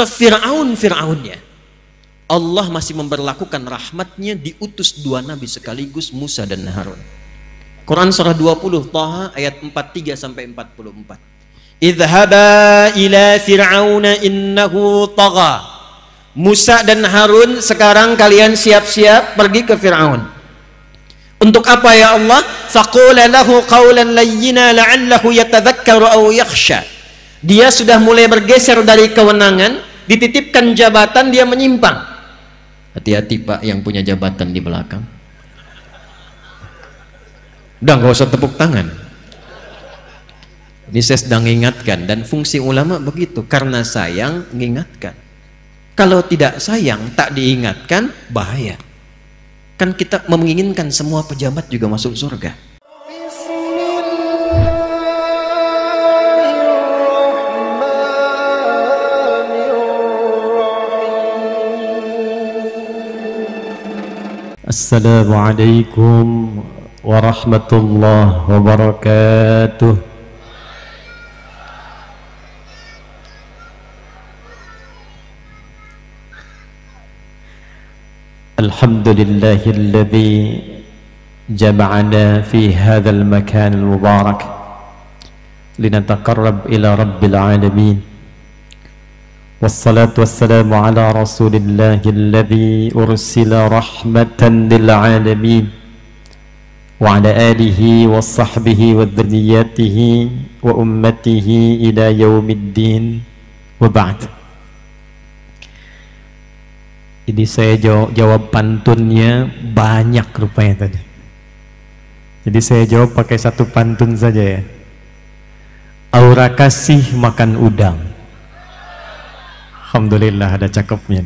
Fir'aunnya, Allah masih memberlakukan rahmatnya, diutus dua nabi sekaligus, Musa dan Harun. Quran surah 20 Taha ayat 43 sampai 44. Idhaba ila fir'auna innahu tagha. Musa dan Harun, sekarang kalian siap-siap pergi ke Fir'aun. Untuk apa ya Allah? Faqula lahu qawlan layyina la'allahu yatadhakkaru aw yakhsha. Dia sudah mulai bergeser dari kewenangan, dititipkan jabatan, dia menyimpang. Hati-hati Pak yang punya jabatan di belakang. Udah nggak usah tepuk tangan. Ini saya sedang ingatkan, dan fungsi ulama begitu, karena sayang mengingatkan. Kalau tidak sayang, tak diingatkan, bahaya. Kan kita menginginkan semua pejabat juga masuk surga. Assalamualaikum warahmatullahi wabarakatuh. Alhamdulillahilladzi jama'ana fi hadzal makan al-mubarak linataqarrab ila rabbil alamin. Wassalatu wassalamu ala rasulillahilladzi ursila rahmatan lil alamin wa ala alihi wa sahbihi wa dzurriyyatihi wa ummatihi ila yaumiddin wa ba'd. Jadi saya jawab pantunnya banyak rupanya tadi. Jadi saya jawab pakai satu pantun saja ya. Aura kasih makan udang. Alhamdulillah ada cakepnya.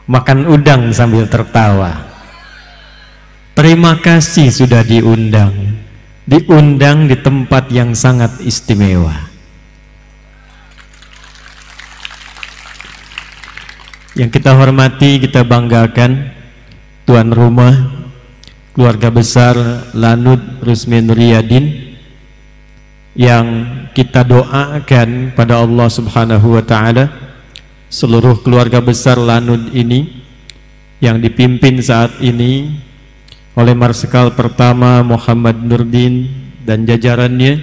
Makan udang sambil tertawa. Terima kasih sudah diundang. Diundang di tempat yang sangat istimewa. Yang kita hormati, kita banggakan tuan rumah, keluarga besar Lanud Rusmi Nuryadin, yang kita doakan pada Allah Subhanahu wa Ta'ala, seluruh keluarga besar Lanud ini yang dipimpin saat ini oleh Marsikal pertama Muhammad Nurdin dan jajarannya.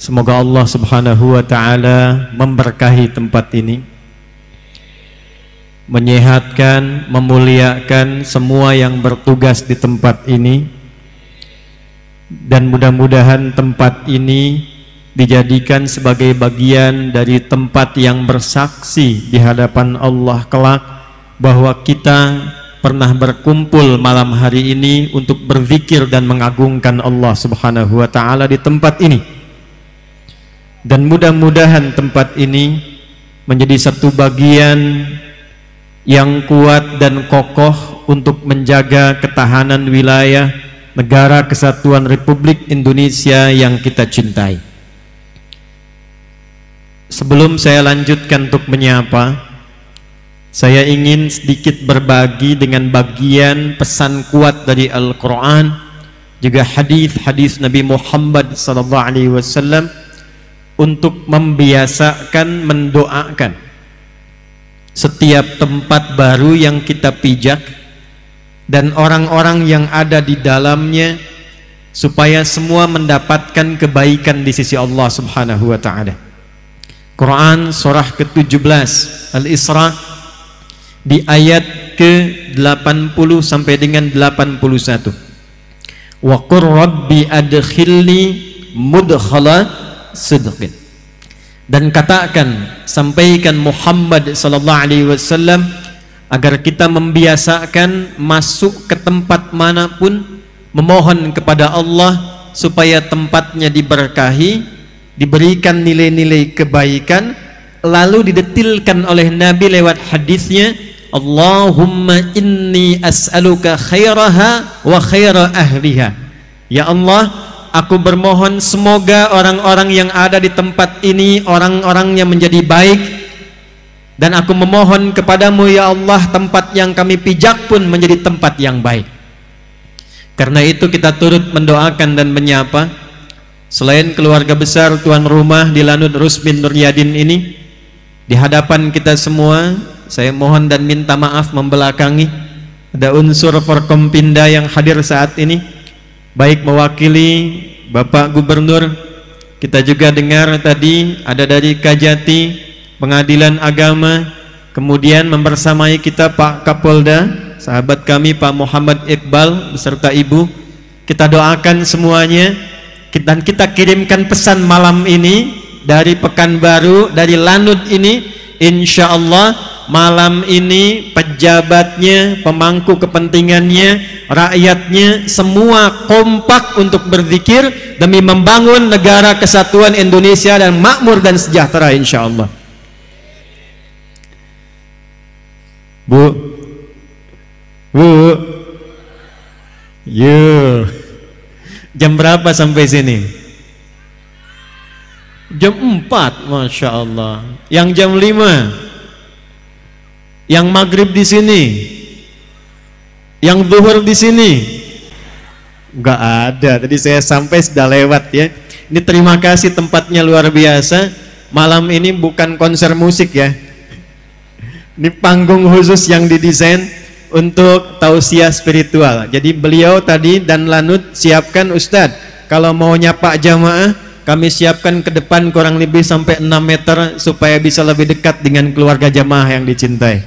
Semoga Allah Subhanahu wa Ta'ala memberkahi tempat ini, menyehatkan, memuliakan semua yang bertugas di tempat ini, dan mudah-mudahan tempat ini dijadikan sebagai bagian dari tempat yang bersaksi di hadapan Allah kelak bahwa kita pernah berkumpul malam hari ini untuk berzikir dan mengagungkan Allah Subhanahu wa Ta'ala di tempat ini. Dan mudah-mudahan tempat ini menjadi satu bagian yang kuat dan kokoh untuk menjaga ketahanan wilayah negara kesatuan Republik Indonesia yang kita cintai. Sebelum saya lanjutkan untuk menyapa, saya ingin sedikit berbagi dengan bagian pesan kuat dari Al-Quran, juga hadis-hadis Nabi Muhammad SAW, untuk membiasakan mendoakan setiap tempat baru yang kita pijak dan orang-orang yang ada di dalamnya, supaya semua mendapatkan kebaikan di sisi Allah Subhanahu wa Ta'ala. Quran surah ke-17 Al-Isra di ayat ke-80 sampai dengan 81. Wa qur rabbi adkhilni mudkhala sidqin. Dan katakan, sampaikan Muhammad sallallahu alaihi wasallam agar kita membiasakan masuk ke tempat manapun memohon kepada Allah supaya tempatnya diberkahi, diberikan nilai-nilai kebaikan, lalu didetilkan oleh Nabi lewat hadisnya, Allahumma inni as'aluka khairaha wa khaira ahliha. Ya Allah, aku bermohon semoga orang-orang yang ada di tempat ini orang-orangnya menjadi baik, dan aku memohon kepadamu ya Allah, tempat yang kami pijak pun menjadi tempat yang baik. Karena itu kita turut mendoakan dan menyapa selain keluarga besar tuan rumah di Lanud Rusmin Nuryadin ini, Di hadapan kita semua, saya mohon dan minta maaf membelakangi ada unsur Forkompinda yang hadir saat ini, baik mewakili Bapak Gubernur. Kita juga dengar tadi ada dari Kajati, Pengadilan Agama, kemudian membersamai kita Pak Kapolda, sahabat kami Pak Muhammad Iqbal beserta Ibu. Kita doakan semuanya, dan kita kirimkan pesan malam ini dari Pekanbaru, dari Lanut ini, insya Allah malam ini pejabatnya, pemangku kepentingannya, rakyatnya semua kompak untuk berzikir demi membangun negara kesatuan Indonesia dan makmur dan sejahtera insya Allah. Bu, yuk, jam berapa sampai sini? Jam 4, Masya Allah. Yang jam 5, yang maghrib di sini, yang zuhur di sini, nggak ada. Tadi saya sampai sudah lewat ya. Ini terima kasih, tempatnya luar biasa. Malam ini bukan konser musik ya. Ini panggung khusus yang didesain untuk tausiah spiritual. Jadi beliau tadi dan Lanut siapkan, Ustadz, kalau mau nyapa jamaah, kami siapkan ke depan kurang lebih sampai 6 meter supaya bisa lebih dekat dengan keluarga jamaah yang dicintai.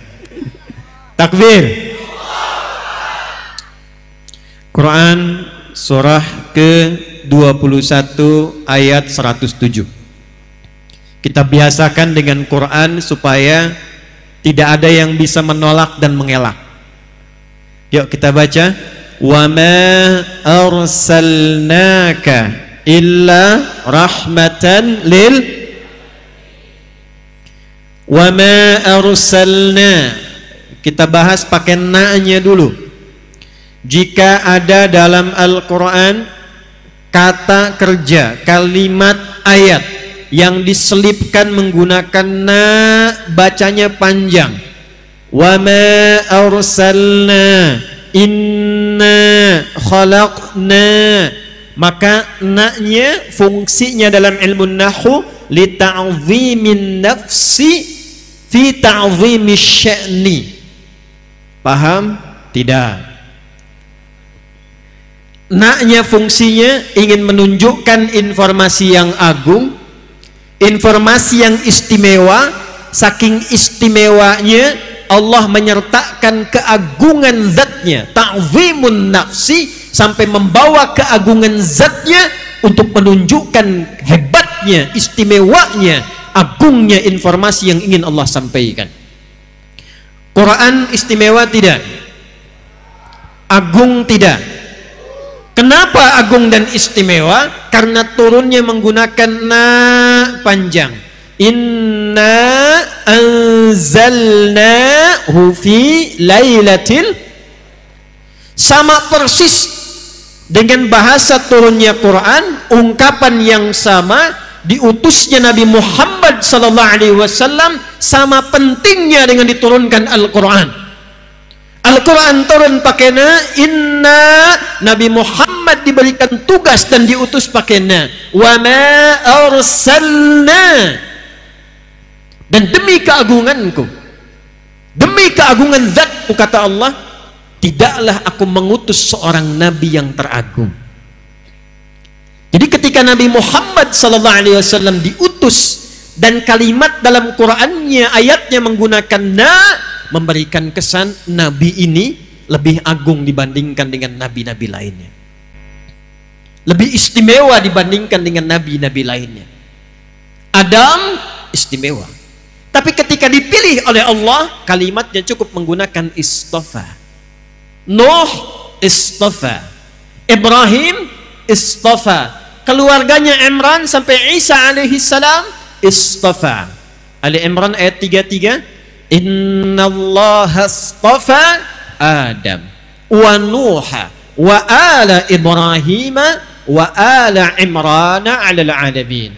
Takbir. Quran surah ke-21 ayat 107. Kita biasakan dengan Quran supaya tidak ada yang bisa menolak dan mengelak. Yuk kita baca. Wa ma arsalnaka illa rahmatan lil wa ma arsalna. Kita bahas pakai na-nya dulu. Jika ada dalam Al-Quran kata kerja, kalimat, ayat yang diselipkan menggunakan na, bacanya panjang. Wa ma arsalna inna khalaqna, maka na-nya fungsinya dalam ilmu nahwu li ta'zimin nafsi fi ta'zimi sya'ni. Paham? Tidak. Na-nya fungsinya ingin menunjukkan informasi yang agung, informasi yang istimewa. Saking istimewanya Allah menyertakan keagungan zatnya, ta'zimun nafsi, sampai membawa keagungan zatnya untuk menunjukkan hebatnya, istimewanya, agungnya informasi yang ingin Allah sampaikan. Quran istimewa tidak? Agung tidak? Kenapa agung dan istimewa? Karena turunnya menggunakan na panjang. Inna anzalnahu fi lailatil, sama persis dengan bahasa turunnya Quran, ungkapan yang sama, diutusnya Nabi Muhammad sallallahu alaihi wasallam, sama pentingnya dengan diturunkan Al-Quran. Al-Quran turun pakai na, inna, Nabi Muhammad diberikan tugas dan diutus pakai na, wa ma arsalna, dan demi keagunganku, demi keagungan zatku, kata Allah, tidaklah aku mengutus seorang nabi yang teragung. Jadi ketika Nabi Muhammad SAW diutus dan kalimat dalam Qur'annya, ayatnya menggunakan na, memberikan kesan nabi ini lebih agung dibandingkan dengan nabi-nabi lainnya, lebih istimewa dibandingkan dengan nabi-nabi lainnya. Adam istimewa, tapi ketika dipilih oleh Allah, kalimatnya cukup menggunakan istofa. Nuh istofa, Ibrahim istofa, keluarganya Imran sampai Isa alaihi salam istofa. Ali Imran ayat 33, innallaha istafa Adam wa Nuha wa ala Ibrahim wa ala Imran 'alal 'alamin.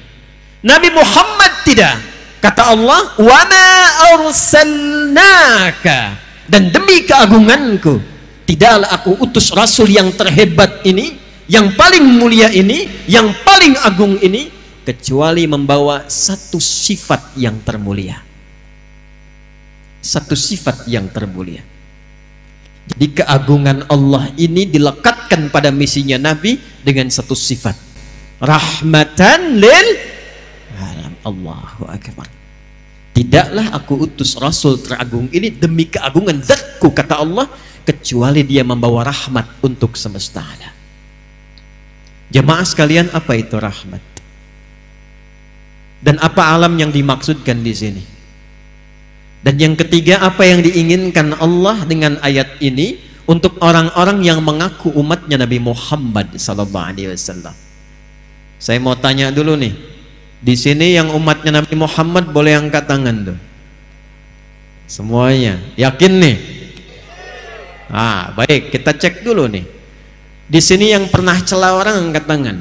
Nabi Muhammad tidak, kata Allah, wa ma arsalnaka, dan demi keagunganku tidaklah aku utus rasul yang terhebat ini, yang paling mulia ini, yang paling agung ini, kecuali membawa satu sifat yang termulia. satu sifat yang termulia. Jadi keagungan Allah ini dilekatkan pada misinya Nabi dengan satu sifat, rahmatan lil alam. Allahu akbar. Tidaklah aku utus Rasul teragung ini demi keagungan zatku, kata Allah, kecuali dia membawa rahmat untuk semesta alam. Jemaah sekalian, apa itu rahmat? Dan apa alam yang dimaksudkan di sini? Dan yang ketiga, apa yang diinginkan Allah dengan ayat ini untuk orang-orang yang mengaku umatnya Nabi Muhammad SAW? Saya mau tanya dulu nih, di sini yang umatnya Nabi Muhammad boleh angkat tangan tuh? Semuanya, yakin nih? Baik, kita cek dulu nih. Di sini yang pernah cela orang angkat tangan.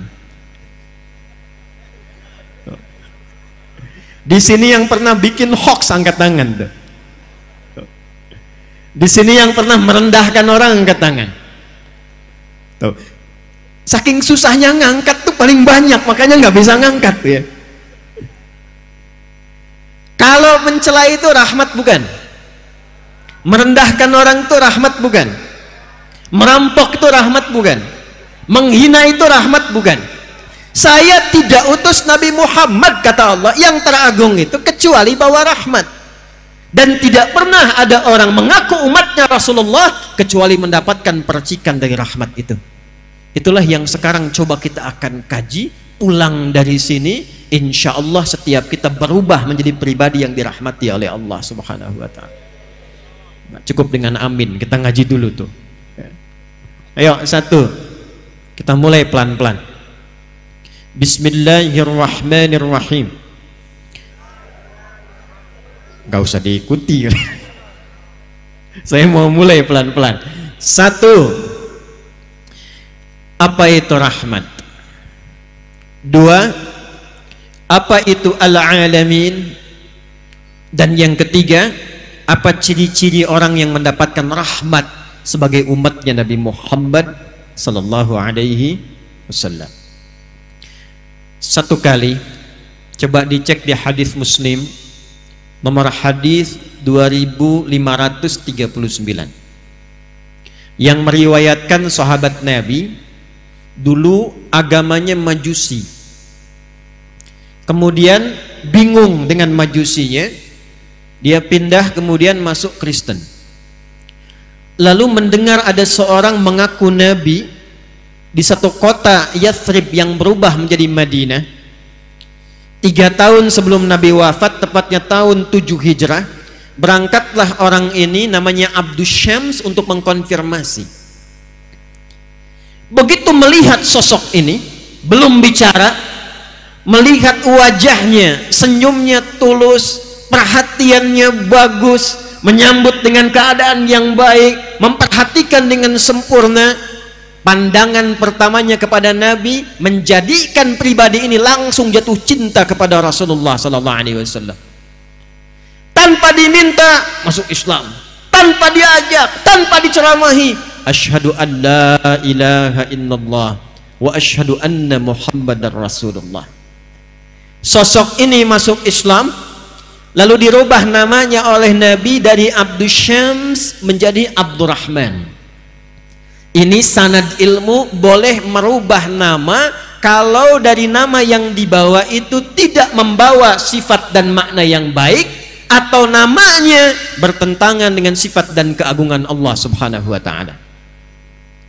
Di sini yang pernah bikin hoax angkat tangan tuh. Di sini yang pernah merendahkan orang angkat tangan. Tuh. Saking susahnya ngangkat tuh paling banyak, makanya nggak bisa ngangkat ya. Kalau mencela itu rahmat bukan? Merendahkan orang itu rahmat bukan? Merampok itu rahmat bukan? Menghina itu rahmat bukan? Saya tidak utus Nabi Muhammad, kata Allah, yang teragung itu kecuali bawa rahmat. Dan tidak pernah ada orang mengaku umatnya Rasulullah kecuali mendapatkan percikan dari rahmat itu. Itulah yang sekarang coba kita akan kaji. Pulang dari sini, insya Allah setiap kita berubah menjadi pribadi yang dirahmati oleh Allah Subhanahu wa ta'ala. Cukup dengan amin, kita ngaji dulu tuh. Ayo, satu, kita mulai pelan-pelan. Bismillahirrahmanirrahim. Gak usah diikuti. Saya mau mulai pelan-pelan. Satu, apa itu rahmat? Dua, apa itu al-alamin? Dan yang ketiga, apa ciri-ciri orang yang mendapatkan rahmat sebagai umatnya Nabi Muhammad sallallahu alaihi wasallam? Satu kali, coba dicek di hadis Muslim, nomor hadis 2539, yang meriwayatkan sahabat Nabi dulu agamanya Majusi, kemudian bingung dengan Majusinya, dia pindah kemudian masuk Kristen, lalu mendengar ada seorang mengaku Nabi di satu kota Yathrib yang berubah menjadi Madinah. 3 tahun sebelum Nabi wafat, tepatnya tahun 7 Hijrah, berangkatlah orang ini namanya Abdus Syams untuk mengkonfirmasi. Begitu melihat sosok ini, belum bicara, melihat wajahnya, senyumnya tulus, perhatiannya bagus, menyambut dengan keadaan yang baik, memperhatikan dengan sempurna, pandangan pertamanya kepada Nabi menjadikan pribadi ini langsung jatuh cinta kepada Rasulullah sallallahu alaihi wasallam. Tanpa diminta masuk Islam, tanpa diajak, tanpa diceramahi, asyhadu an la ilaha illallah wa asyhadu anna Muhammadar Rasulullah. Sosok ini masuk Islam, lalu dirubah namanya oleh Nabi dari Abdus Syams menjadi Abdurrahman. Ini sanad ilmu, boleh merubah nama kalau dari nama yang dibawa itu tidak membawa sifat dan makna yang baik, atau namanya bertentangan dengan sifat dan keagungan Allah Subhanahu wa ta'ala.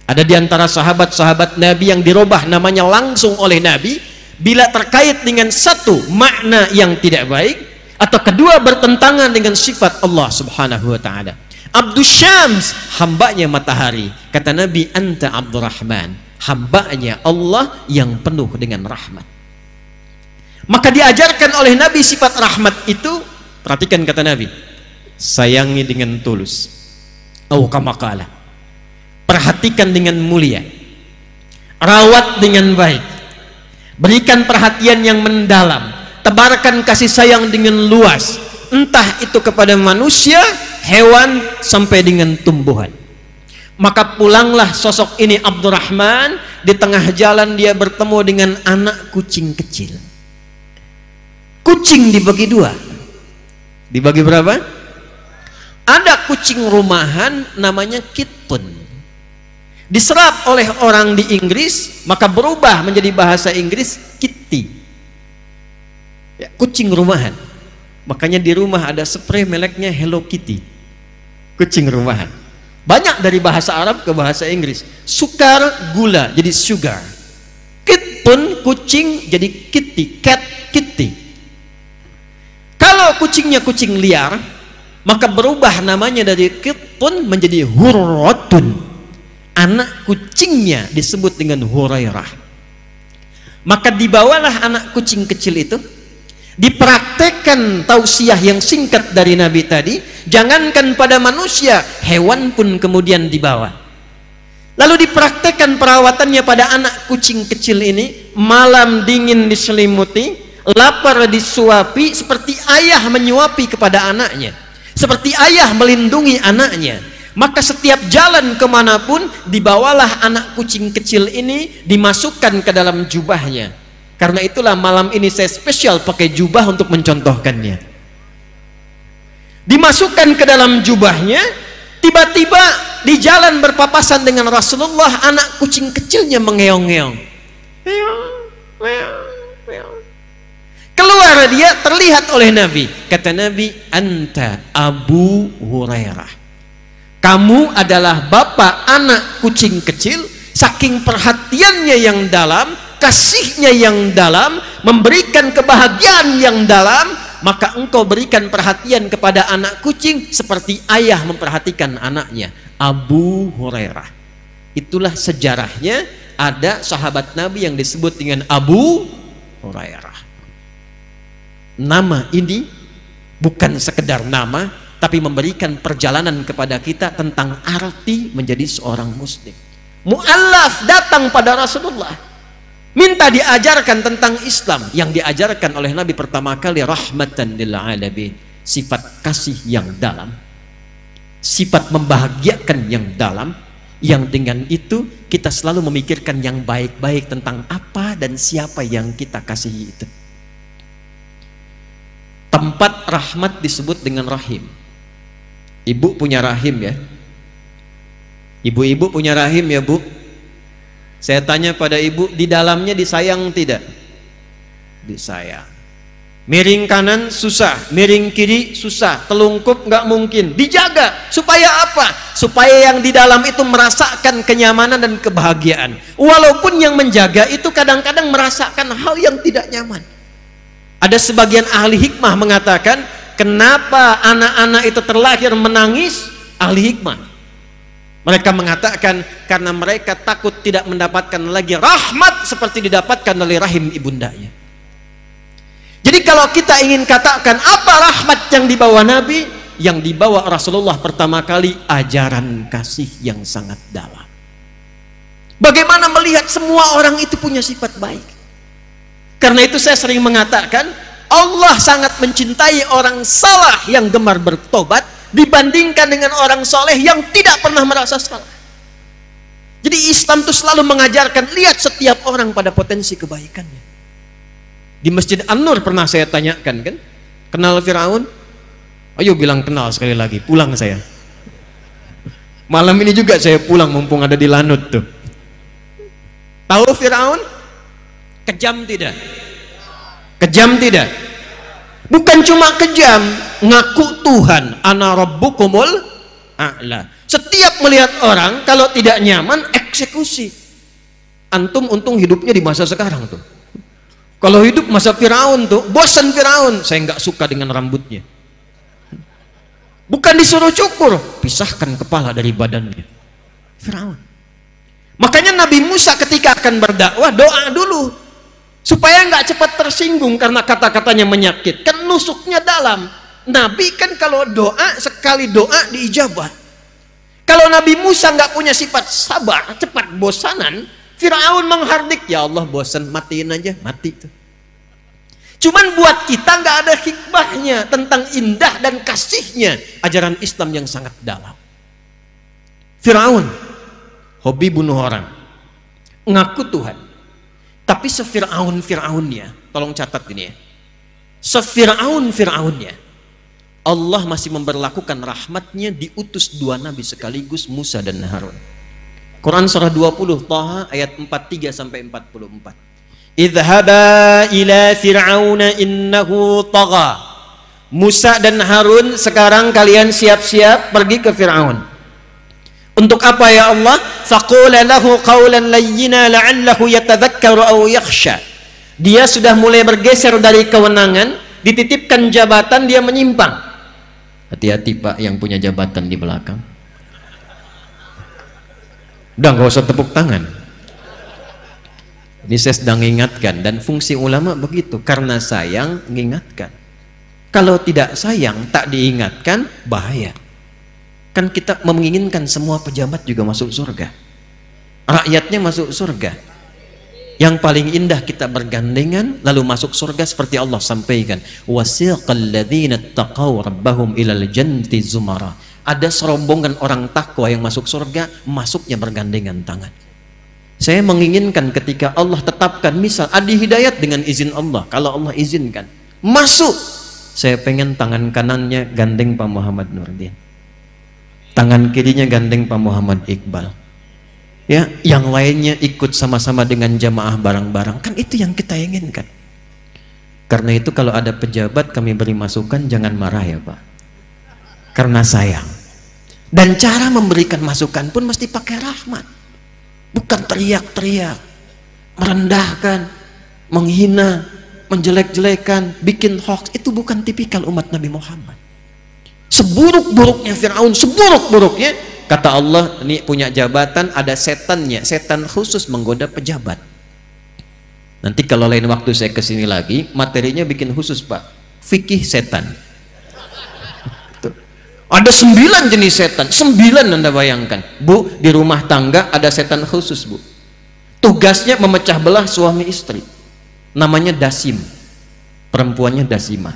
Ada di antara sahabat-sahabat Nabi yang dirubah namanya langsung oleh Nabi bila terkait dengan satu makna yang tidak baik, atau kedua bertentangan dengan sifat Allah Subhanahu wa ta'ala. Abdus Syams, hambanya matahari, kata Nabi, anta Abdurrahman, hambanya Allah yang penuh dengan rahmat. Maka diajarkan oleh Nabi sifat rahmat itu. Perhatikan kata Nabi, sayangi dengan tulus, au kama qala, perhatikan dengan mulia, rawat dengan baik, berikan perhatian yang mendalam, tebarkan kasih sayang dengan luas, entah itu kepada manusia, hewan, sampai dengan tumbuhan. Maka pulanglah sosok ini Abdurrahman. Di tengah jalan dia bertemu dengan anak kucing kecil. Kucing dibagi dua. Dibagi berapa? Ada kucing rumahan namanya kitten. Diserap oleh orang di Inggris, maka berubah menjadi bahasa Inggris kitty. Ya, kucing rumahan. Makanya di rumah ada spray mereknya Hello Kitty. Kucing rumahan. Banyak dari bahasa Arab ke bahasa Inggris. Sukar, gula jadi sugar. Kitten, kucing jadi kitty, cat, kitty. Kalau kucingnya kucing liar, maka berubah namanya dari kitten menjadi hurratun. Anak kucingnya disebut dengan Hurairah. Maka dibawalah anak kucing kecil itu, dipraktekkan tausiah yang singkat dari Nabi tadi. Jangankan pada manusia, hewan pun kemudian dibawa. Lalu dipraktekkan perawatannya pada anak kucing kecil ini. Malam dingin diselimuti, lapar disuapi, seperti ayah menyuapi kepada anaknya, seperti ayah melindungi anaknya. Maka setiap jalan kemanapun, dibawalah anak kucing kecil ini, dimasukkan ke dalam jubahnya. Karena itulah malam ini saya spesial pakai jubah untuk mencontohkannya. Dimasukkan ke dalam jubahnya, tiba-tiba di jalan berpapasan dengan Rasulullah, anak kucing kecilnya mengeong-ngeong. Keluar dia, terlihat oleh Nabi. Kata Nabi, anta Abu Hurairah. Kamu adalah bapak anak kucing kecil. Saking perhatiannya yang dalam, kasihnya yang dalam, memberikan kebahagiaan yang dalam, maka engkau berikan perhatian kepada anak kucing seperti ayah memperhatikan anaknya. Abu Hurairah. Itulah sejarahnya. Ada sahabat Nabi yang disebut dengan Abu Hurairah. Nama ini bukan sekedar nama, tapi memberikan perjalanan kepada kita tentang arti menjadi seorang muslim. Mu'allaf datang pada Rasulullah, minta diajarkan tentang Islam. Yang diajarkan oleh Nabi pertama kali rahmatan lil alamin, sifat kasih yang dalam, sifat membahagiakan yang dalam, yang dengan itu kita selalu memikirkan yang baik-baik tentang apa dan siapa yang kita kasihi itu. Tempat rahmat disebut dengan rahim. Ibu punya rahim ya. Ibu-ibu punya rahim ya Bu. Saya tanya pada ibu, di dalamnya disayang tidak? Disayang. Miring kanan susah, miring kiri susah, telungkup nggak mungkin. Dijaga supaya apa? Supaya yang di dalam itu merasakan kenyamanan dan kebahagiaan. Walaupun yang menjaga itu kadang-kadang merasakan hal yang tidak nyaman. Ada sebagian ahli hikmah mengatakan, kenapa anak-anak itu terlahir menangis? Ahli hikmah mereka mengatakan karena mereka takut tidak mendapatkan lagi rahmat seperti didapatkan oleh rahim ibundanya. Jadi kalau kita ingin katakan apa rahmat yang dibawa Nabi, yang dibawa Rasulullah pertama kali ajaran kasih yang sangat dalam. Bagaimana melihat semua orang itu punya sifat baik. Karena itu saya sering mengatakan Allah sangat mencintai orang salah yang gemar bertobat dibandingkan dengan orang soleh yang tidak pernah merasa salah. Jadi Islam itu selalu mengajarkan, lihat setiap orang pada potensi kebaikannya. Di Masjid An-Nur pernah saya tanyakan kan, kenal Firaun? Ayo bilang kenal sekali lagi, pulang saya. Malam ini juga saya pulang mumpung ada di Lanut tuh. Tahu Firaun? Kejam tidak? Kejam tidak? Bukan cuma kejam, ngaku Tuhan, ana rabbukumul a'la. Setiap melihat orang kalau tidak nyaman eksekusi. Antum untung hidupnya di masa sekarang tuh. Kalau hidup masa Firaun tuh, bosan Firaun, saya nggak suka dengan rambutnya. Bukan disuruh cukur, pisahkan kepala dari badannya. Firaun. Makanya Nabi Musa ketika akan berdakwah doa dulu. Supaya nggak cepat tersinggung karena kata-katanya menyakitkan, nusuknya dalam. Nabi kan kalau doa, sekali doa diijabah. Kalau Nabi Musa nggak punya sifat sabar, cepat bosanan, Firaun menghardik, ya Allah bosan, matiin aja, mati tuh. Cuman buat kita nggak ada hikmahnya tentang indah dan kasihnya ajaran Islam yang sangat dalam. Firaun hobi bunuh orang, ngaku Tuhan. Tapi Fir'aunnya, tolong catat ini ya. Fir'aunnya, Allah masih memberlakukan rahmatnya diutus dua nabi sekaligus, Musa dan Harun. Quran surah 20 Taha ayat 43 sampai 44. Idhaba ila fir'auna innahu tagha. Musa dan Harun, sekarang kalian siap-siap pergi ke Fir'aun. Untuk apa ya Allah? Faqula lahu qawlan layyina la'allahu yatadhakkaru aw yakhsha. Dia sudah mulai bergeser dari kewenangan, dititipkan jabatan, dia menyimpang. Hati-hati Pak yang punya jabatan di belakang. Udah nggak usah tepuk tangan. Ini saya sedang ingatkan, dan fungsi ulama begitu, karena sayang mengingatkan. Kalau tidak sayang tak diingatkan, bahaya. Kan kita menginginkan semua pejabat juga masuk surga, rakyatnya masuk surga. Yang paling indah kita bergandengan lalu masuk surga, seperti Allah sampaikan, wasiqal ladzina taqaw rabbahum ilal jannati zumara. Ada serombongan orang takwa yang masuk surga, masuknya bergandengan tangan. Saya menginginkan ketika Allah tetapkan, misal Adi Hidayat dengan izin Allah, kalau Allah izinkan masuk, saya pengen tangan kanannya gandeng Pak Muhammad Nurdin, tangan kirinya gandeng Pak Muhammad Iqbal, ya, yang lainnya ikut sama-sama dengan jamaah bareng-bareng. Kan itu yang kita inginkan. Karena itu kalau ada pejabat kami beri masukan, jangan marah ya Pak, karena sayang. Dan cara memberikan masukan pun mesti pakai rahmat, bukan teriak-teriak, merendahkan, menghina, menjelek-jelekan, bikin hoax. Itu bukan tipikal umat Nabi Muhammad. Seburuk-buruknya Fir'aun, seburuk-buruknya, kata Allah, ini punya jabatan, ada setannya, setan khusus menggoda pejabat. Nanti kalau lain waktu saya kesini lagi, materinya bikin khusus Pak, fikih setan. Ada 9 jenis setan, 9 Anda bayangkan Bu, di rumah tangga ada setan khusus Bu, tugasnya memecah belah suami istri, namanya Dasim, perempuannya Dasimah.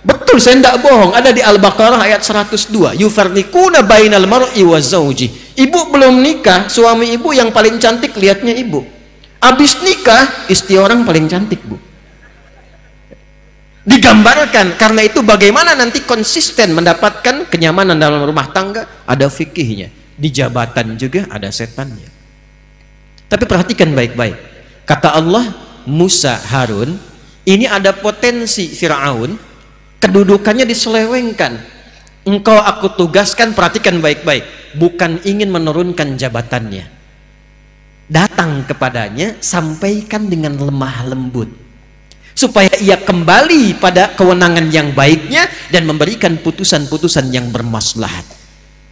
Betul, saya tidak bohong, ada di Al-Baqarah ayat 102, yufarriquna bainal mar'i wa zawji. Ibu belum nikah, suami ibu yang paling cantik lihatnya ibu, habis nikah istri orang paling cantik Bu, digambarkan. Karena itu bagaimana nanti konsisten mendapatkan kenyamanan dalam rumah tangga, ada fikihnya. Di jabatan juga ada setannya. Tapi perhatikan baik-baik, kata Allah, Musa Harun ini ada potensi Fir'aun, kedudukannya diselewengkan. Engkau aku tugaskan, perhatikan baik-baik, bukan ingin menurunkan jabatannya, datang kepadanya, sampaikan dengan lemah lembut supaya ia kembali pada kewenangan yang baiknya dan memberikan putusan-putusan yang bermaslahat.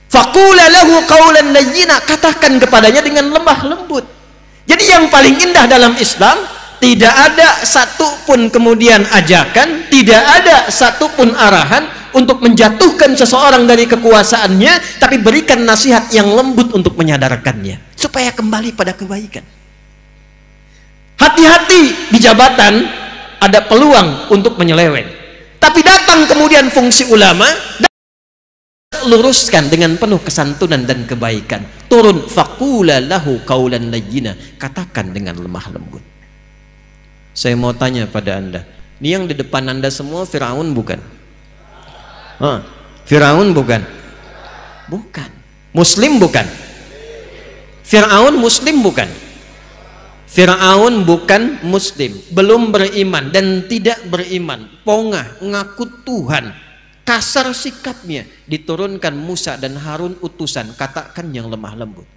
Faqula lahu qawlan layyina, katakan kepadanya dengan lemah lembut. Jadi yang paling indah dalam Islam, tidak ada satupun kemudian ajakan, tidak ada satupun arahan untuk menjatuhkan seseorang dari kekuasaannya, tapi berikan nasihat yang lembut untuk menyadarkannya supaya kembali pada kebaikan. Hati-hati di jabatan, ada peluang untuk menyeleweng, tapi datang kemudian fungsi ulama, luruskan dengan penuh kesantunan dan kebaikan. Turun, faqula lahu qawlan layyina, katakan dengan lemah lembut. Saya mau tanya pada Anda, ini yang di depan Anda semua Fir'aun bukan? Fir'aun bukan? Bukan. Muslim bukan? Fir'aun Muslim bukan? Fir'aun bukan Muslim, belum beriman dan tidak beriman, pongah, ngaku Tuhan, kasar sikapnya. Diturunkan Musa dan Harun utusan, katakan yang lemah lembut.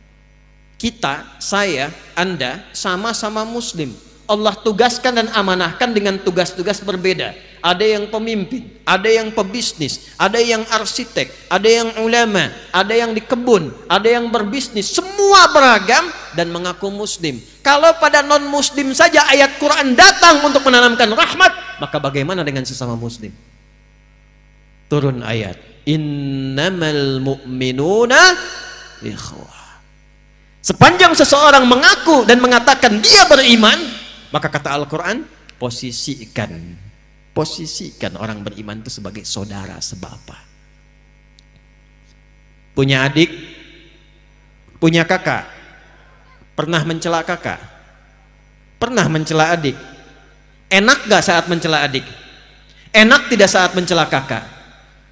Kita, saya, Anda sama-sama Muslim, Allah tugaskan dan amanahkan dengan tugas-tugas berbeda. Ada yang pemimpin, ada yang pebisnis, ada yang arsitek, ada yang ulama, ada yang di kebun, ada yang berbisnis, semua beragam dan mengaku muslim. Kalau pada non muslim saja ayat Quran datang untuk menanamkan rahmat, maka bagaimana dengan sesama muslim? Turun ayat, innamal mu'minuna ikhwah. Sepanjang seseorang mengaku dan mengatakan dia beriman, maka kata Al-Quran, posisikan orang beriman itu sebagai saudara sebapa. Punya adik, punya kakak, pernah mencela kakak, pernah mencela adik. Enak gak saat mencela adik? Enak tidak saat mencela kakak?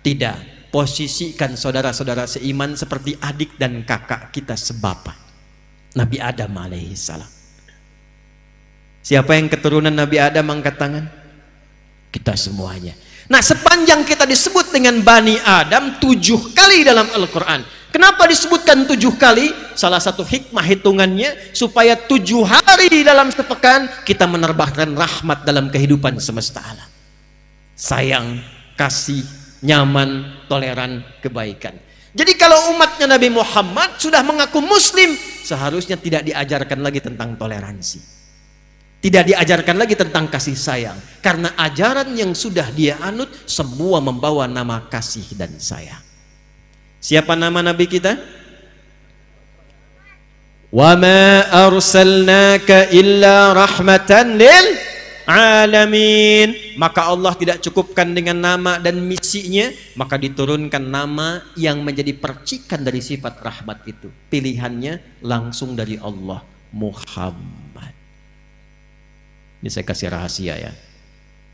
Tidak. Posisikan saudara-saudara seiman seperti adik dan kakak kita sebapa. Nabi Adam alaihissalam. Siapa yang keturunan Nabi Adam angkat tangan? Kita semuanya. Nah, sepanjang kita disebut dengan Bani Adam 7 kali dalam Al-Quran. Kenapa disebutkan 7 kali? Salah satu hikmah hitungannya supaya 7 hari dalam sepekan kita menerbangkan rahmat dalam kehidupan semesta alam. Sayang, kasih, nyaman, toleran, kebaikan. Jadi kalau umatnya Nabi Muhammad sudah mengaku muslim, seharusnya tidak diajarkan lagi tentang toleransi. Tidak diajarkan lagi tentang kasih sayang. Karena ajaran yang sudah dia anut semua membawa nama kasih dan sayang. Siapa nama Nabi kita? Wa ma arsalnaka illa rahmatan lil alamin. Maka Allah tidak cukupkan dengan nama dan misinya, maka diturunkan nama yang menjadi percikan dari sifat rahmat itu. Pilihannya langsung dari Allah, Muhammad. Ini saya kasih rahasia ya,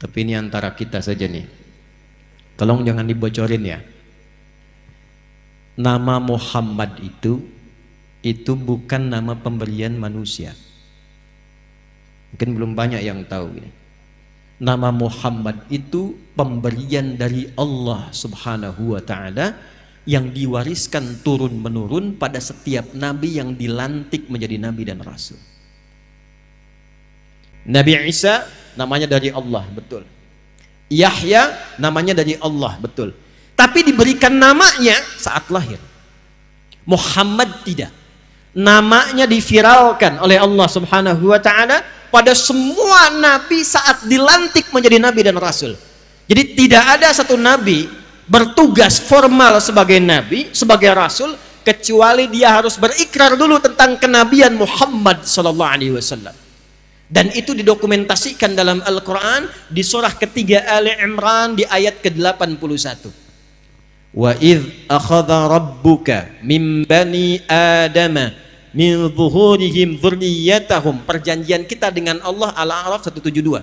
tapi ini antara kita saja nih, tolong jangan dibocorin ya. Nama Muhammad itu bukan nama pemberian manusia. Mungkin belum banyak yang tahu ini. Nama Muhammad itu pemberian dari Allah subhanahu wa ta'ala yang diwariskan turun menurun pada setiap nabi yang dilantik menjadi nabi dan rasul. Nabi Isa namanya dari Allah, betul. Yahya namanya dari Allah, betul. Tapi diberikan namanya saat lahir. Muhammad tidak. Namanya diviralkan oleh Allah subhanahu wa ta'ala pada semua nabi saat dilantik menjadi nabi dan rasul. Jadi tidak ada satu nabi bertugas formal sebagai nabi, sebagai rasul, kecuali dia harus berikrar dulu tentang kenabian Muhammad sallallahu alaihi wasallam. Dan itu didokumentasikan dalam Al-Quran di surah ketiga Ali Imran di ayat ke-81. Wa idh akhadha rabbuka min bani adama min zuhurihim dzurriyyatahum. Perjanjian kita dengan Allah Al-A'raf 172.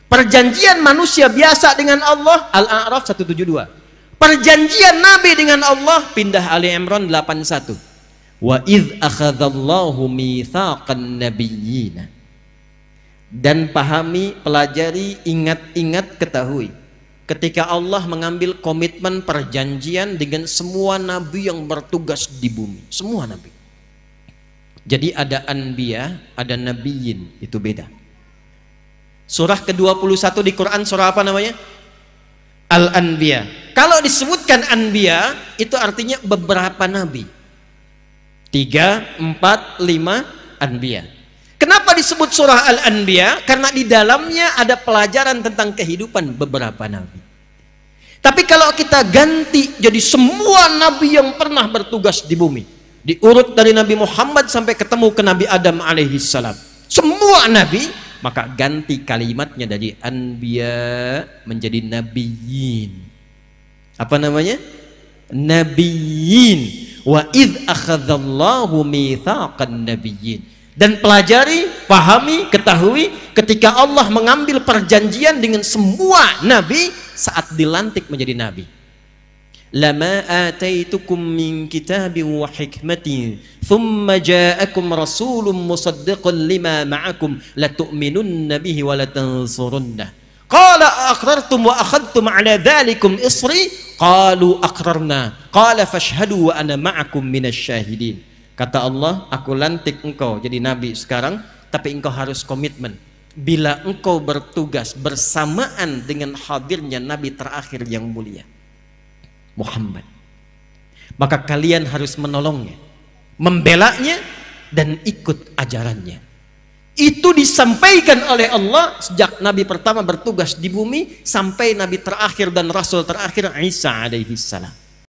Perjanjian manusia biasa dengan Allah Al-A'raf 172. Perjanjian Nabi dengan Allah pindah Ali Imran 81. Wa idh akhadallahu mitsaqan nabiyyin. Dan pahami, pelajari, ingat-ingat, ketahui ketika Allah mengambil komitmen perjanjian dengan semua nabi yang bertugas di bumi, semua nabi. Jadi ada anbiya, ada nabiyin, itu beda. Surah ke-21 di Quran surah apa namanya? Al-Anbiya. Kalau disebutkan anbiya itu artinya beberapa nabi. 3, 4, 5 anbiya. Kenapa disebut surah Al-Anbiya? Karena di dalamnya ada pelajaran tentang kehidupan beberapa nabi. Tapi kalau kita ganti jadi semua nabi yang pernah bertugas di bumi, diurut dari Nabi Muhammad sampai ketemu ke Nabi Adam alaihissalam, semua nabi, maka ganti kalimatnya dari anbiya menjadi nabiyin. Apa namanya? Nabiyin. Wa idh akhadallahu mitsaqan nabiyyin. Dan pelajari, pahami, ketahui ketika Allah mengambil perjanjian dengan semua nabi saat dilantik menjadi nabi. Lama ataitukum min kitabin wa hikmatin thumma ja'akum rasulun musaddiqun lima ma'akum latu'minunna bihi wa latansurunnah. Qala aqrartum wa akhadtum ala dhalikum isri qalu aqrarna qala fashhadu wa ana ma'akum minasyahidin. Kata Allah, aku lantik engkau jadi nabi sekarang, tapi engkau harus komitmen. Bila engkau bertugas bersamaan dengan hadirnya nabi terakhir yang mulia, Muhammad, maka kalian harus menolongnya, membelanya, dan ikut ajarannya. Itu disampaikan oleh Allah sejak nabi pertama bertugas di bumi sampai nabi terakhir dan rasul terakhir Isa alaihi salam.